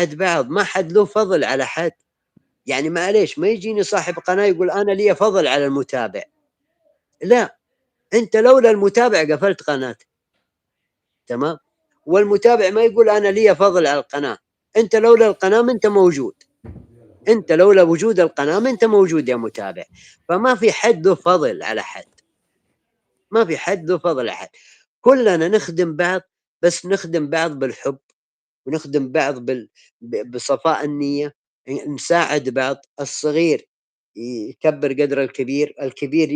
بعض، ما حد له فضل على حد. يعني معليش ما يجيني صاحب قناة يقول أنا لي فضل على المتابع، لأ، أنت لولا المتابع قفلت قناتك، تمام؟ والمتابع ما يقول أنا لي فضل على القناة، أنت لولا القناة ما أنت موجود، أنت لولا وجود القناة ما أنت موجود يا متابع. فما في حد له فضل على حد، ما في حد له فضل على حد، كلنا نخدم بعض، بس نخدم بعض بالحب، ونخدم بعض بصفاء النية، نساعد بعض، الصغير يكبر قدر الكبير، الكبير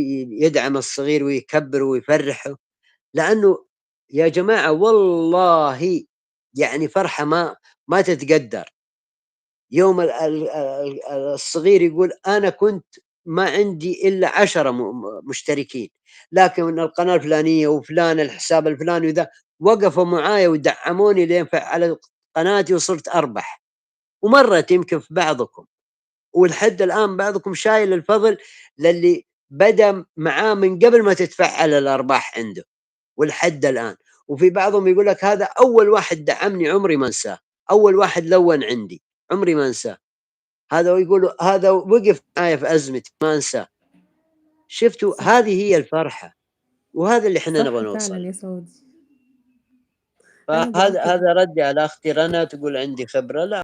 يدعم الصغير ويكبر ويفرحه. لأنه يا جماعة والله يعني فرحة ما تتقدر. يوم الصغير يقول أنا كنت ما عندي إلا 10 مشتركين، لكن القناة الفلانية وفلان الحساب الفلاني وذا وقفوا معايا ودعموني لين فعلت قناتي وصرت أربح. ومرت يمكن في بعضكم، ولحد الآن بعضكم شايل الفضل للي بدأ معاه من قبل ما تتفعل الأرباح عنده ولحد الآن. وفي بعضهم يقول لك هذا أول واحد دعمني عمري ما انساه، أول واحد لون عندي عمري ما انساه، هذا ويقولوا هذا وقف معايا في أزمتي ما انساه. شفتوا صح. هذه هي الفرحة، وهذا اللي احنا صح نبغى فعلا نوصل. يا سعودي. أنا فهذا بأكد. ردي على أختي رنا تقول عندي خبرة. لا